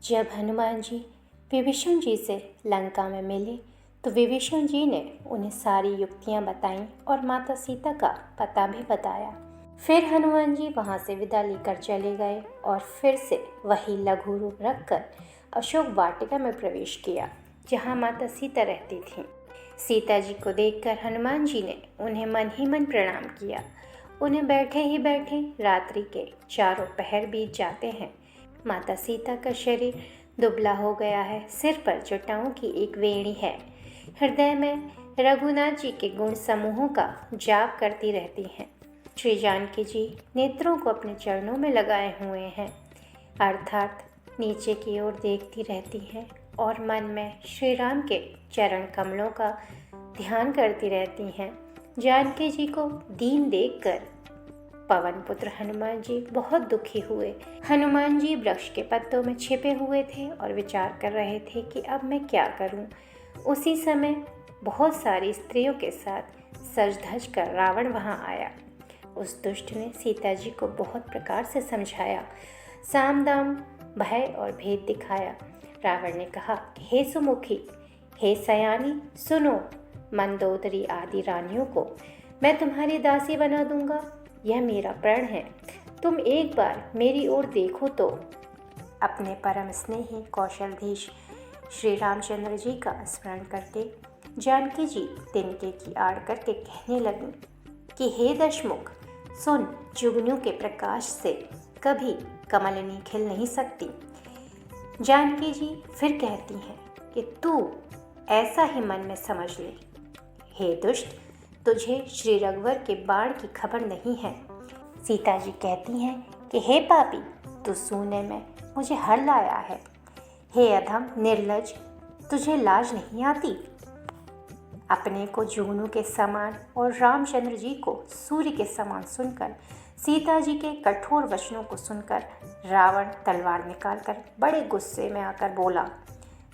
जब हनुमान जी विभीषण जी से लंका में मिले तो विभीषण जी ने उन्हें सारी युक्तियां बताईं और माता सीता का पता भी बताया। फिर हनुमान जी वहां से विदा लेकर चले गए और फिर से वही लघु रूप रखकर अशोक वाटिका में प्रवेश किया जहां माता सीता रहती थीं। सीता जी को देखकर हनुमान जी ने उन्हें मन ही मन प्रणाम किया। उन्हें बैठे ही बैठे रात्रि के चारों पहर बीत जाते हैं। माता सीता का शरीर दुबला हो गया है, सिर पर जटाओं की एक वेणी है, हृदय में रघुनाथ जी के गुण समूहों का जाप करती रहती हैं। श्री जानकी जी नेत्रों को अपने चरणों में लगाए हुए हैं, अर्थात नीचे की ओर देखती रहती हैं और मन में श्री राम के चरण कमलों का ध्यान करती रहती हैं। जानकी जी को दीन देखकर पवन पुत्र हनुमान जी बहुत दुखी हुए। हनुमान जी वृक्ष के पत्तों में छिपे हुए थे और विचार कर रहे थे कि अब मैं क्या करूं। उसी समय बहुत सारी स्त्रियों के साथ सज धज कर रावण वहां आया। उस दुष्ट ने सीता जी को बहुत प्रकार से समझाया, साम दाम भय और भेद दिखाया। रावण ने कहा, हे सुमुखी, हे सयानी, सुनो, मंदोदरी आदि रानियों को मैं तुम्हारी दासी बना दूंगा। यह मेरा प्रण है, तुम एक बार मेरी ओर देखो तो। अपने परम स्नेही कौशलधीश श्री रामचंद्र जी का स्मरण करके जानकी जी तिनके की आड़ करके कहने लगी कि हे दशमुख, सुन, जुगनू के प्रकाश से कभी कमलिनी खिल नहीं सकती। जानकी जी फिर कहती हैं कि तू ऐसा ही मन में समझ ले। हे दुष्ट, तुझे श्री रघुवर के बाण की खबर नहीं है। सीता जी कहती हैं कि हे पापी, तू सोने में मुझे हर लाया है। हे अधम निर्लज, तुझे लाज नहीं आती। अपने को जुगनू के समान और रामचंद्र जी को सूर्य के समान सुनकर, सीता जी के कठोर वचनों को सुनकर रावण तलवार निकालकर बड़े गुस्से में आकर बोला,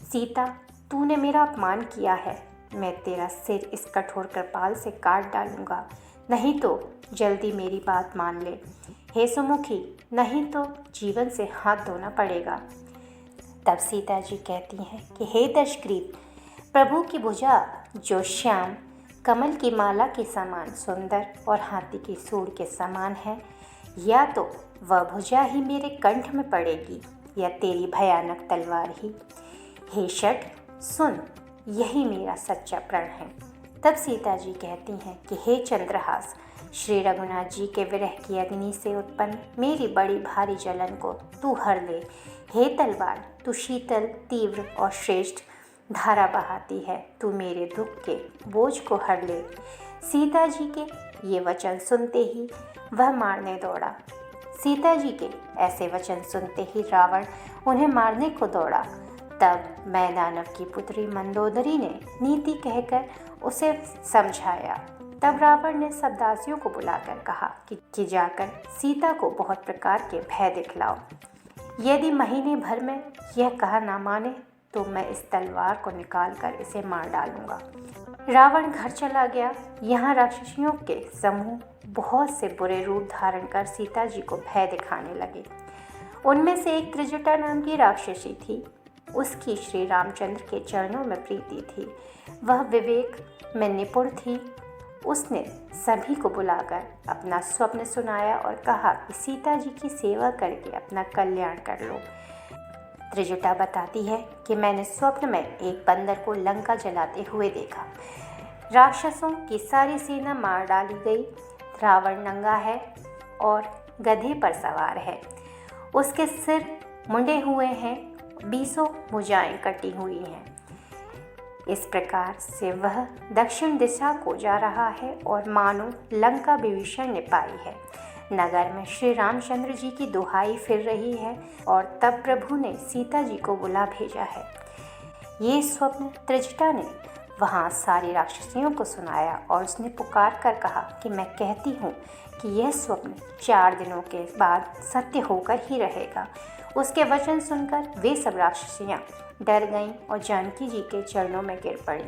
सीता, तूने मेरा अपमान किया है। मैं तेरा सिर इस कठोर कृपाल से काट डालूंगा, नहीं तो जल्दी मेरी बात मान ले। हे सुमुखी, नहीं तो जीवन से हाथ धोना पड़ेगा। तब सीता जी कहती हैं कि हे दशग्रीव, प्रभु की भुजा जो श्याम कमल की माला के समान सुंदर और हाथी की सूंड के समान है, या तो वह भुजा ही मेरे कंठ में पड़ेगी या तेरी भयानक तलवार ही। हे शठ, सुन, यही मेरा सच्चा प्रण है। तब सीता जी कहती हैं कि हे चंद्रहास, श्री रघुनाथ जी के विरह की अग्नि से उत्पन्न मेरी बड़ी भारी जलन को तू हर ले। हे तलवार, तू शीतल, तीव्र और श्रेष्ठ धारा बहाती है, तू मेरे दुख के बोझ को हर ले। सीता जी के ये वचन सुनते ही वह मारने दौड़ा। सीता जी के ऐसे वचन सुनते ही रावण उन्हें मारने को दौड़ा। तब मैं दानव की पुत्री मंदोदरी ने नीति कहकर उसे समझाया। तब रावण ने सब दासियों को बुलाकर कहा कि जाकर सीता को बहुत प्रकार के भय दिखलाओ। यदि महीने भर में यह कहा ना माने तो मैं इस तलवार को निकालकर इसे मार डालूंगा। रावण घर चला गया। यहाँ राक्षसियों के समूह बहुत से बुरे रूप धारण कर सीता जी को भय दिखाने लगे। उनमें से एक त्रिजटा नाम की राक्षसी थी। उसकी श्री रामचंद्र के चरणों में प्रीति थी। वह विवेक में निपुण थी। उसने सभी को बुलाकर अपना स्वप्न सुनाया और कहा कि सीता जी की सेवा करके अपना कल्याण कर लो। त्रिजटा बताती है कि मैंने स्वप्न में एक बंदर को लंका जलाते हुए देखा। राक्षसों की सारी सेना मार डाली गई। रावण नंगा है और गधे पर सवार है। उसके सिर मुंडे हुए हैं, 20 भुजाएं कटी हुई हैं। इस प्रकार से वह दक्षिण दिशा को जा रहा है और मानो लंका विभीषण ने पाई है। नगर में श्री रामचंद्र जी की दुहाई फिर रही है और तब प्रभु ने सीता जी को बुला भेजा है। ये स्वप्न त्रिजटा ने वहाँ सारी राक्षसियों को सुनाया और उसने पुकार कर कहा कि मैं कहती हूँ कि यह स्वप्न 4 दिनों के बाद सत्य होकर ही रहेगा। उसके वचन सुनकर वे सब राक्षसियाँ डर गईं और जानकी जी के चरणों में गिर पड़ी।